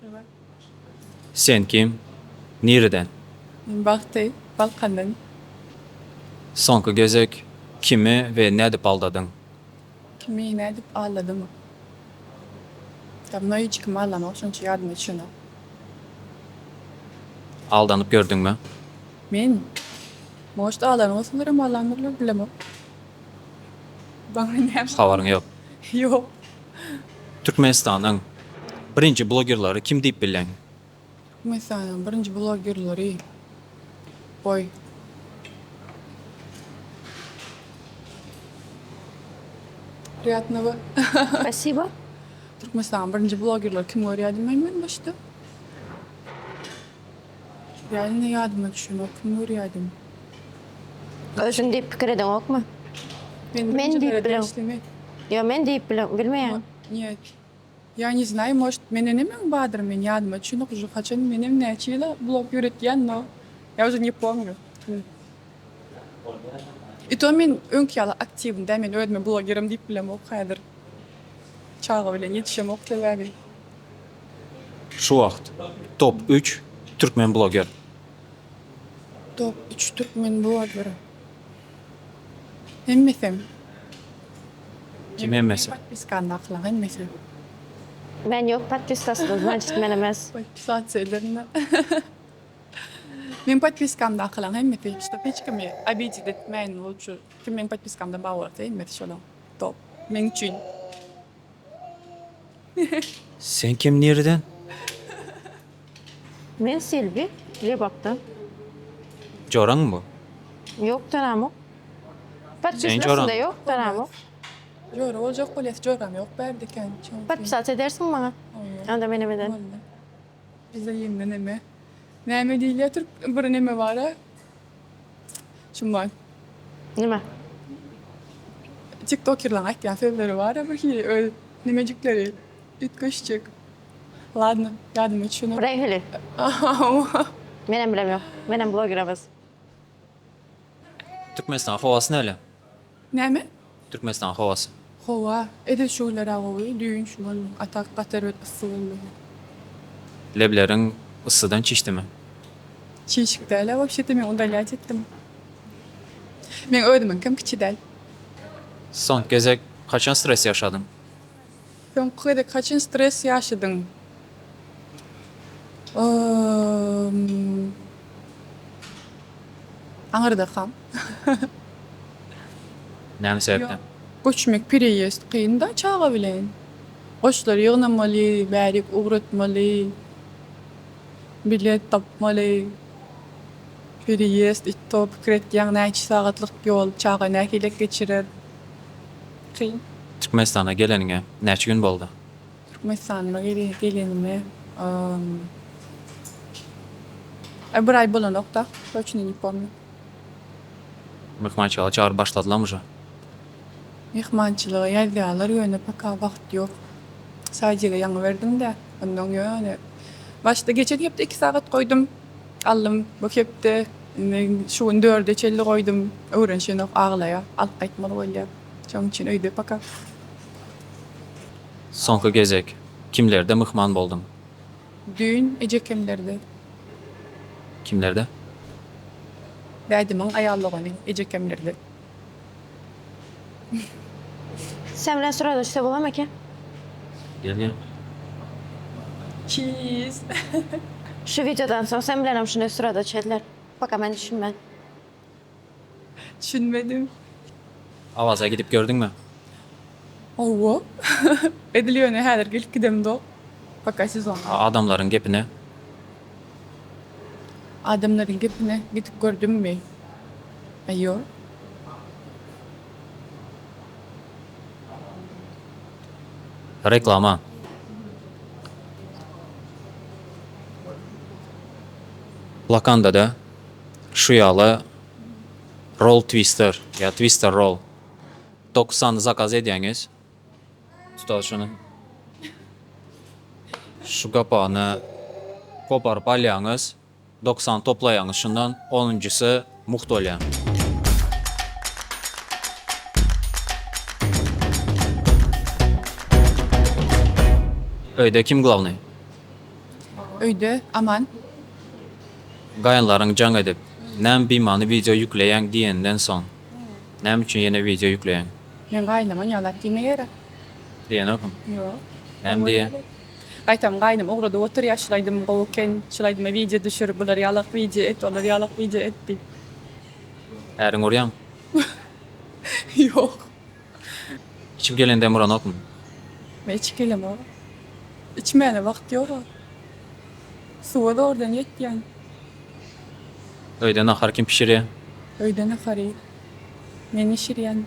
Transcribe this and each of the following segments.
Evet. Sen kim? Nereden? Baktı, Balkan'dan. Soňky gezek kimi we nädip aldadyň? Kimi ne edip ağladı mı? Tabii ne hiç kim ağlama, şunca yardım et şuna. Aldanyp gördüňmi? Men, moşt ağlanmasınlarım ağlanırlar bilemem. Bana ne? Habaryň ýok. Yok. Türkmenistanyň birinji blogerlary kim diýip bilen? Mesela birinci bloggerları. Boy. Приятного. Спасибо. Türkmenistan birinci bloggerlar kim var yardım etmeyin başta. Yani ne yardım et şuna, kim var yardım? Özün deyip pikir edin okma. Ben deyip bilem. işlemek. Yo men deyip bilmeyen. Нет. Я не знаю, может, меня не бадр, меня yardım et. Şunu уже хочу, benim ne çiğle blog yürütken, но я уже не помню. И то men önkyalı aktivim, da men ödme blogerim deyip bilem o kadar. Çağı bile yetişem o kadar. Şu wagt top 3 türkmen bloger. Top 3 Türkmen blogeri. Hemmesem. Kim emmesi? Подписканы akla, hemmesem. Ben yok подпискасы, значит men emas. Подписательlerine. Men подпискамда akla, hemmesem. İşte hiç kimi обидеть etmeyin lütfen. Kim men подпискамda bağırdı, hemmesem şolan. Top. Men için. Sen kim nereden? Men Silvi, Lebap'tan. Joraň bu? Yok tanamok. Joran. Подпискасы da yok tanamok. Jora olacak kolyas joram yok berdiken. Подписаться edersin bana. Anda benim eden. Bize yeniden neme. Neme değil ya Türk bir neme var ha. Şundan. Nima? TikToker'lan aytgan sözleri var ha bir şey öyle nemecikleri. Bitkoşçuk. Ладно, yardım et şunu. Buraya hili. Menem bilem yok. Menem blogger emas. Türkmenistan howasy näle? Neme? Türkmenistan howasy. Hova. Edil şoğlar ağabey. Düğün şuan. Atak katar öt ısıvıllı. Lebleriň ıssydan çişdimi? Çiğşik däl. Вообще-то men удалять etdim. Men ödümün kim kiçi däl. Soň gezek kaçan stres ýaşadyň? Sen kıyda kaçın stres yaşadın? Ağırda kam. Näme sebäpden? Göçmek periyest kıyında çağa bilen. Koçlar yığnamalı, bärik uğratmalı, bilet tapmalı. Periyest, itto, pikretýän näçe sagatlyk ýol, çağa näkelek geçirer. Kıyın. Türkmenistana geleniňe näçe gün boldy? Türkmenistan'a gelenime bir ay bolanok da. Точно не помню. Mehmançylyga çağır başladylarmy jo? Mehmançılığa ýalýarlar ýöne paka wagt ýok. Sadece ýaňy berdim de, ondan ýöne. Başda geçen hepde 2 saat koydum. Allym bu hepde şuň 4'e çelli koydum. Öwrenşenok aglaýa, alyp gaýtmaly bolýar. Şoň üçin öýde paka. Soňky gezek kimlerde mehman boldun? Düğün ejekemlerde. Kimlerde? Dädimin aýallagyny ejekemlerde. Sen bilen sırada işte bolam eke. Gel. Cheese. Şu videodan sonra sen bilen hem şunu sırada çediler. Baka ben düşünmem. Düşünmedim. Awaza gidip gördüňmi? Owo. Ediliyor ne häzir gelip gidem do. Paka sezon. Adamlaryň gepine Adamların gepine gidip gördüm mü? Ayo. reklama. Lakandada şu ýaly roll twister ya twister roll 90 zakaz edýäňiz. Tutal şunu. Şu kapağını koparıp alýaňyz. 90 toplaýaňyz şundan 10-njysy muhtolya. Öýde kim glawny? Öýde aman. Gaýanlaryň jaň edip, näme bimany video ýükleýän diýenden soň. Näme üçin ýene video ýükleýän? Men gaýnama ýalat diýmegere. Diýen okum. Ýok. Näme diýen? Gaýtam gaýnam ograda otur ýaşlaýdym gowy şulaýdym video düşürüp bular ýalak video et, olar ýalak video et diýip. Äriň urýan. Ýok. İçip gelende muran okum. Men içkelem o. İçmene wagt ýok. Suwa da ordan ýetýän. Öýde nahar kim pişirýär? Öýden ahary. Men işirýän.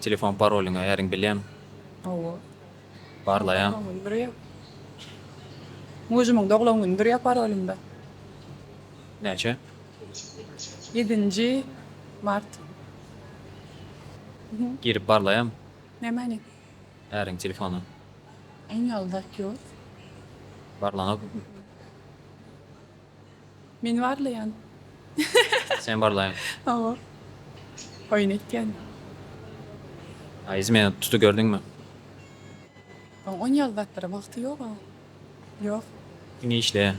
Telefon paroliňa äriň bilýän. Owa. Barlaýan. Mujumyň doglagyny gündür ýapar olimda. Näçe? 7 mart. Girip barlaýan. Nämeni? Äriň telefonu. En ýaldak ýok. Barlan okum. Men warlaýan. Sen barlaýan. Owa. Oýun etken. Aýyz meni tutu gördüňmi? On ýaldaktara wagty ýok. Ýok. Ni işle.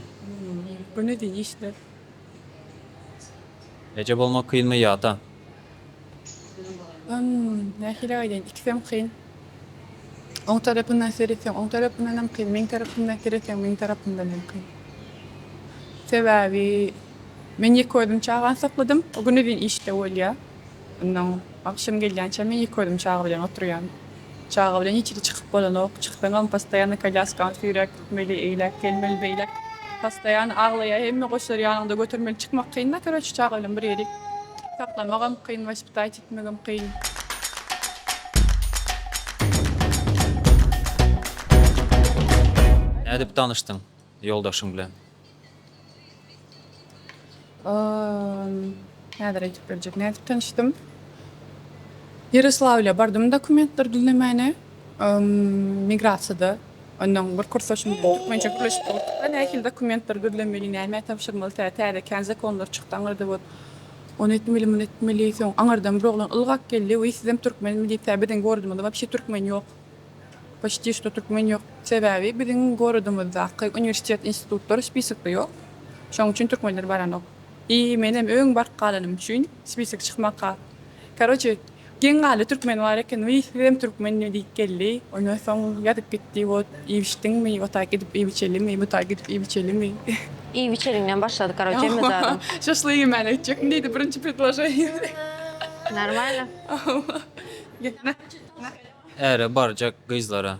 Bu ne diýi işte. Ece bolmak kıyılma ýata. Nähile aýdyn ikisem kyn. On tarapyndan seretsen, on tarapyndan hem kyn, men tarapyndan seretsen, men tarapyndan hem kyn. Sebäbi men ýekoydum çagan sakladym. O güne diýen işte bolýa. Ondan akşam gelýänçe men ýekoydum çagy bilen oturýan. Çagy bilen içeri çykyp bolanok, çykdyňam pastaýany kolyaskany sürek, tutmeli eýlek, gelmeli beýlek. Pastaýany aglaýa, hemme goşlar ýanynda götürmeli çykmak kyn, näköre çagy bilen bir ýerik. Saklamagam kyn, waşpytaýt etmegem kyn. Nädip tanışdyň ýoldaşyň bilen? Näder aýdyp berjek, nädip tanışdym? Yaroslavl'a bardym dokumentler düzlemene. Migrasiýada. Ondan bir kursaşym türkmençe güreşip oturduk. Nähili dokumentler düzlemeli, näme tapşyrmaly, täze känze konular çykdy aňarda bot. Onu etmeli, soň aňardan bir oglan ylgak geldi, we sizem türkmenmi diýip täbeden gördüm, da bir türkmen ýok. Почти что türkmen ýok. Sebäbi biziň goradymyzda uniwersitet institutlar spisakda ýok. Şoň üçin türkmenler baranok. Menem öň barkalanym üçin spisak çykmakka. Короче, gengali türkmen bar eken, we sizem türkmenmi diýip geldi. Ondan soň ýadyp gitdi, bot iýişdiňmi, otay gidip iýiçelimi, butay gidip iýiçelimi. İyi biçerinden başladık Karaca mezarım. Şaşlığı məni etcek. Neydi birinci предложение? Normal. Äre barjak gyzlara.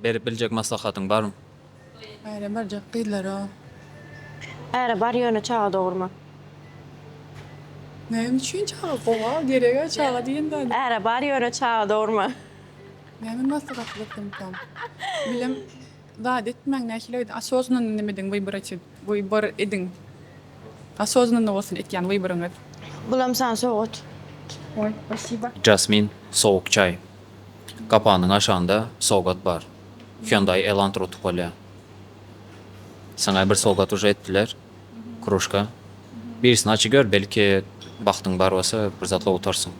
Berip biljek maslahatyň barmy? Aynen barjak kıylar o. Eğer bar yönü çağa doğurma. Neyim için çağa kova? Gerege çağa diyen de. Eğer bar yönü çağa doğurma. Neyim nasıl katlıktım tam? Bilem daha etmen nähile asozunun nemedin wybor için. Wybor edin. Asozunun olsun etken wyboroňy. Bulam sen soğut. Oy, спасибо. Jasmin, soğuk çay. Kapağının aşağında soğugat bar. Hyundai Elantra tupalya. Sana bir soğugat uca ettiler. Kruşka. Birisini açı gör, belki baktın bar olsa bir zatla otarsın.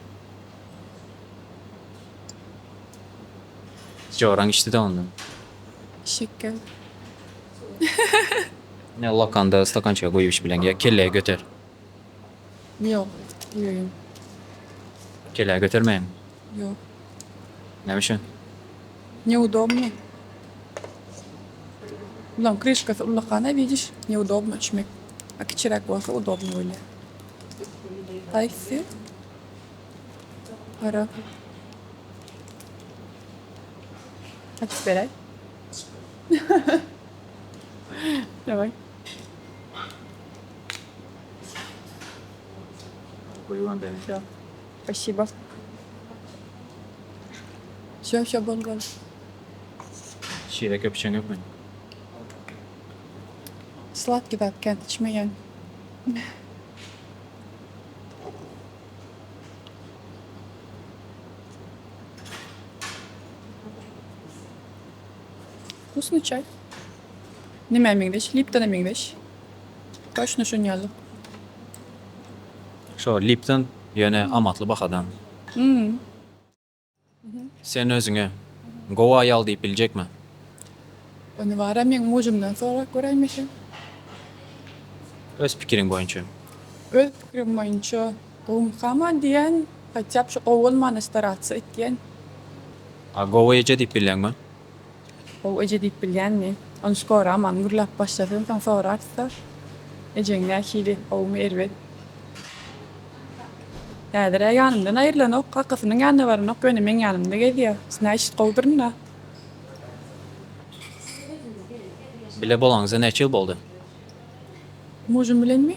Çoğuran içti de ondan. Şeker. Ne lakanda stakançıya koyuş bilen ya kelleye götür. Yok. Yok. Kelleye götürmeyin. Yok. Ne biçim? Неудобно. Блин, крышка улакана, видишь, неудобно чмек. А кичерак болса удобно öyle. Тайсы. Пора. А теперь? Давай. Всё. Спасибо. Все, болгон. Şiire köpüşen yok mu? Sladký tatken, içmeyen. Вкусный чай. Nime mingdeş, Lipton'a mingdeş. Точно şunyalı. Şu Lipton yöne amatlı bak adam. Sen özüňe gowa ýal diýip biljekmi? Onu vara men mujumdan sonra göreymişim. Öz pikirin boyunca. Öz fikrim boyunca Qumqama diyen haçap şu qowul manastaratsa etken. A Gowa ece deyip bilenme. O ece deyip bilgenmi? Onu skora aman gürlap başladın sen sonra artsa. Eceğin nähili oğumu ervet. Yadire yanımdan ayrılan o kakasının yanında var o gönümün yanımda geliyor. Sina işit qowdurna. Bile bolanıza neçe yıl boldu? Mujum bilen mi?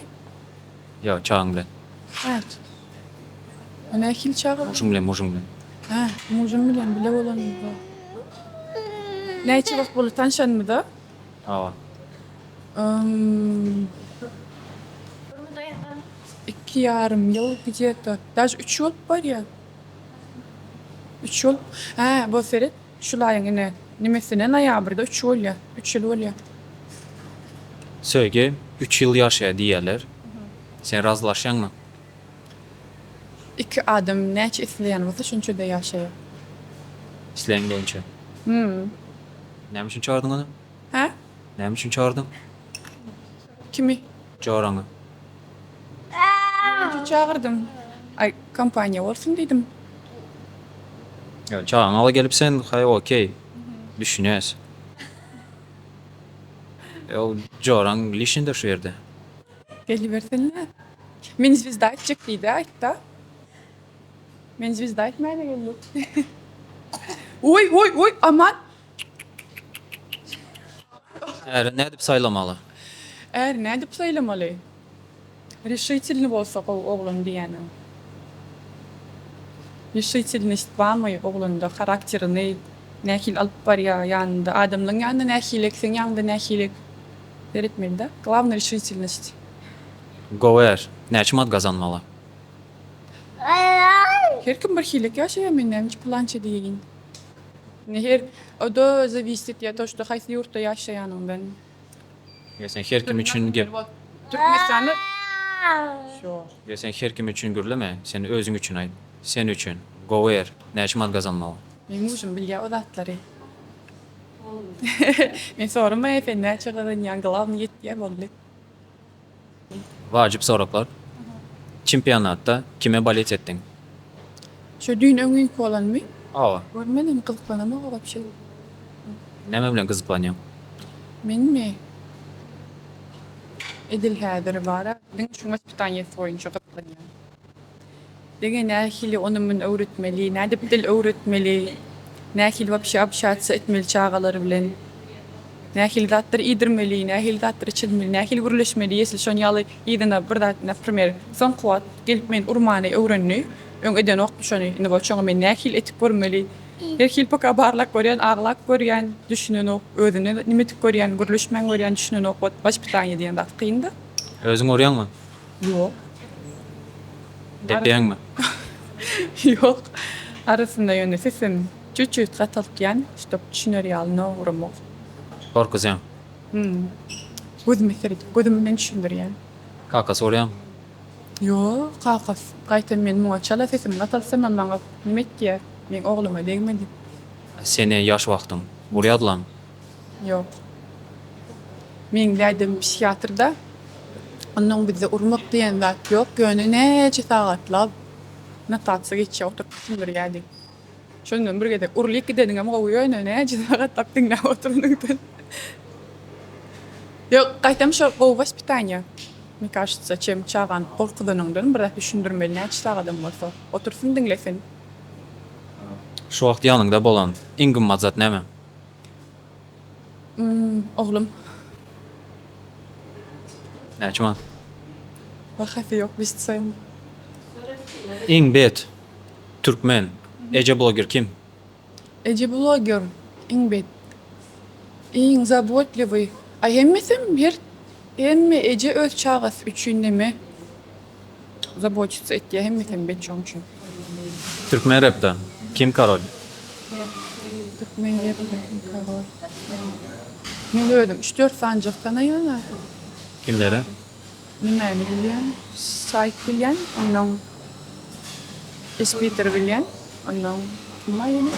Ya çağın bilen. Evet. O nähil çağı? Muşum bilen. Ha, mujum bilen bile bolan. Näçe vakt bolu tanşan mı da? Ava. 2,5 yıl где-то. Даже 3 yıl var ya. 3 yıl. Ha, bu seret. Şulayın yine. Nimesine noyabrda 3 yıl ya. 3 yıl ol ya. Söyle 3 yıl yaşaya diyerler. Sen razılaşan mı? 2 adam näçe isleyen bolsa şunça da yaşaya. İsleyen boyunca. Ne için çağırdın onu? Ha? Ne için çağırdın? Kimi? Çağıranı. Çağırdım. Ay, kampanya olsun dedim. Ya çağın ala gelip sen hay okey. Düşünüyorsun. O çağıran lişinde şu yerde. Geliversene. Men звезда айтacak deydi aytta. Men звезда айтmaya da geldi. Oy aman. Eğer ne edip saylamalı? Eğer ne edip saylamalı? Решительный bolsa oğlum diyenim. Решительность var mı oğlunda? Karakterini nähil alıp var ya yanında. Adamın yanında nähilik, sen yanında nähilik. Öğretmeli de. Главное решительность. Gower. Ne için mad kazanmalı? Her kim bir hilik yaşıyor benim hiç plança değil. Her o da зависит ya то, что haysi yurtta yaşayanından. Ya sen her kim için gel. Türkmenistan'da şu. Ya sen her kim için gürleme. Sen özün için ayt. Sen için. Gower. Ne için mad kazanmalı? Benim uşum bilya o datları. Men sorma efendim çıkarın yan главный yetkiye boldu. Vacip soraklar. Çempionatta kime balet ettin? Şu düğün öngün olan mı? Ava. Görmedim kızıklanama o bir şey. Neme bilen kızıklanıyorsun? Men mi? Edil hadir var. Ben şu bir tane oyuncu kızıklanıyor. Degen nähili onu mun öğretmeli, näde dil öğretmeli. Nähil вообще общаться etmeli çağaları bilen. Nähil zatları idirmeli, nähil zatları çilmeli, nähil gürleşmeli. Yesil şon yalı idina bir da например, son kuat gelip men urmanı öğrenni. Ön eden ok şonu ine bu çoğu men nähil etik görmeli. Her hil paka barlak görýän, ağlak görýän, düşünen ok, özüne nimetik görýän, gürleşmän görýän, düşünen ok, baş bir tane diýen da kıyında. Özün oryan mı? Yok. Depeyen mi? Yok. Arasında yönde sesim çüçüt katılken işte düşünür yalına uğramak. Korkuzyan. Gözüm eserit, gözümden düşündür yani. Kakası oryan. Yok, kalkas. Kaytan men muaçala sesim katılsam ben bana nimet ki men oğluma değmedi. Seni yaş vaxtın. Buraya adlan. Yok. Men derdim psikiyatrda onun bize urmak diyen zat yok. Gönü nece sağatlab. Ne tatsı geçiyor, oturup düşündür geldik. Şundan bir gede urlik gidedin ama o yöne nece sağatlab dinle oturundun. Yok, kaytam şu o воспитание. Мне кажется, чем çağan korkudanından biraz düşündürmeli ne çağadan olsa. Otursun dinlesin. Şu vaxt yanında bolan ingin mazat neme? Oğlum, Ne çman? vakası yok biz sayım. İng bet. Türkmen. Ece blogger kim? Ece blogger, İngbet. İn zaботливый. Ay hemmesim bir emme Ece öz çağız üçünde mi? Заботиться ettiği hemmesim bet çoğunçun. Türkmen rap'ten. Kim Karol? Türkmen yapıyorum kahve. Ne gördüm? 3-4 sancaktan yana. Kimlere? Bilmem bilen, Saik bilen, ondan Peter bilen, ondan kim var yine?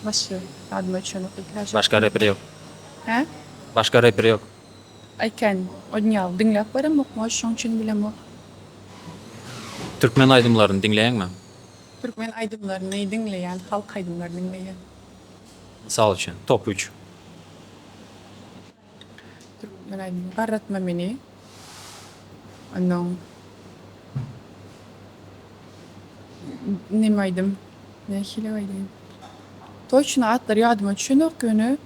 Başka. adıma çönük ikhlaş. Başka rapper yok. He? Başka rapper yok. Ayken oynayal dinlep barım okma şoň üçin bilem o. Türkmen aydımlarını dinleyen mi? Türkmen aydımlaryny dinleýän, halk aydımlaryny dinleýän. Misal için top 3. Türkmen aydym garratma meni. Anam. Nime aydym? Ne hile aydym? Toçna atlar yadıma çönük günü.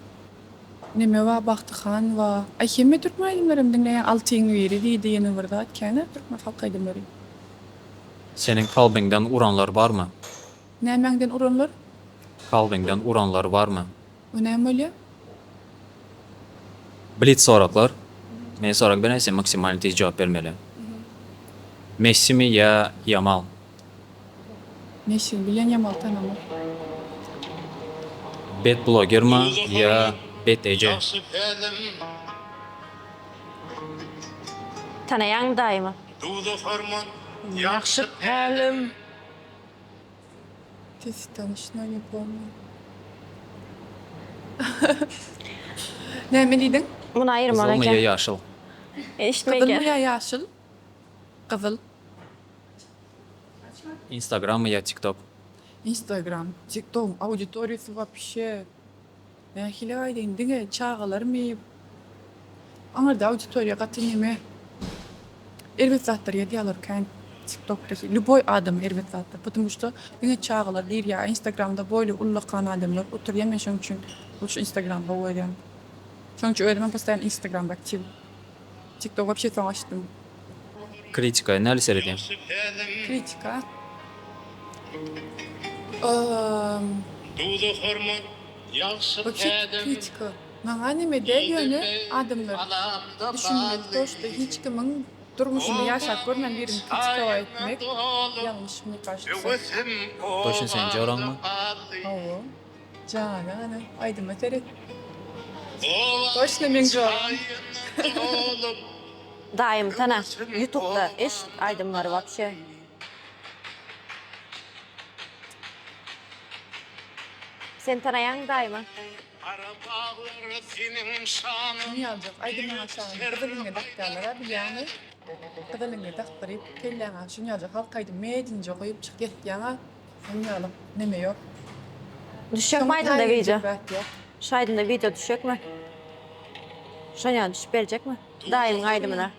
Nime wa Baktıhan wa aýhemme Türkmen aydymlaryny dinleýän 6 ýyl beri diýeni birde atkana Türkmen halk aydymlary. Senin kalbinden uranlar var mı? Nämäňden uranlar? Kalbinden uranlar var mı? Önem bolýar. Blitz soraklar. Men sorak berýän maksimal tez jogap bermeli. Messi mi ya Yamal? Neşil bilen Yamal tanama. Bet blogger mi ya Bet Ece? Tanayan daima. Yaxşı halim. Tez tanışna yapalım. Näme diýdin? Bunu ayırma Kızıl mı ya eken. yaşıl? Kızıl mı Eşitmeyken. ya yaşıl? Kızıl. Instagram mı ya TikTok? Instagram, TikTok, auditoriyası вообще. Ya hile aýdyn diňe çağalar mı? Aňarda auditoriýa gatynmy? Elbet zatlar ýedýärlerken TikTok'taki любой adam elbet zatlar. Потому что diňe çağalar diýir ya Instagram'da boýly ullakan adamlar oturýan men şoň üçin şu Instagram'da bolýan. Şoň üçin öýdüm postaýan Instagram'da aktiv. TikTok вообще soň açdym. Kritika näli seredýän? Kritika. Вообще kritika. Maňa nime degýäni adamlar düşünmek, dostu hiç kimin durmuşyny ýaşap görmän birini kritika etmek ýalňyş mı karşısa. Toşun sen joran mı? Hawa. Jana, aýdyma teret. Toşna men joran. Daim tana. YouTube'da eş aydımları вообще. Sen tanayan daima. Ne ýaljak? Aýdyma aşağı. Kızılynga daktarlara bilýäni. Kızılynga daktaryp kelläňä. Şunu ýaljak. Halk aýdym medinje goýup çyk getýäňä. Şunu ýalyp neme ýok. Düşecek mi aydında video? Şu aydında video düşecek mi? Şanya düşüp verecek mi? Daim aydımına.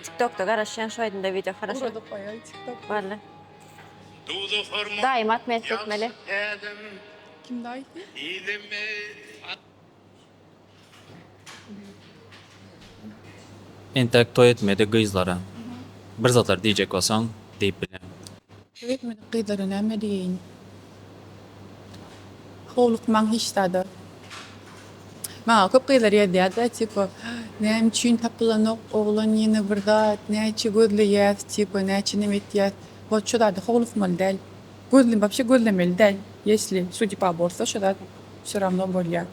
TikTok'ta garaşyan şu aydında video karşı. Burada bayağı TikTok. Vallahi. Daim atmayet etmeli. Kim daýdy? Entek toy etmedi gyzlara. Bir zatlar diýjek bolsaň, diýip bilen. Öğretmenin kıyıları näme diýin? Howlukmaň hiç tada. Maňa köp kıyılar ýetdi-de, tipo, näme üçin tapylanok oglan ýene birdat, näçe gözleýär, tipo, näçe neme etýär. Bu şu da howlukmaly däl. Gözlem, вообще gözlemeli däl. Если судьба bolsa, şu da всё равно bolýar.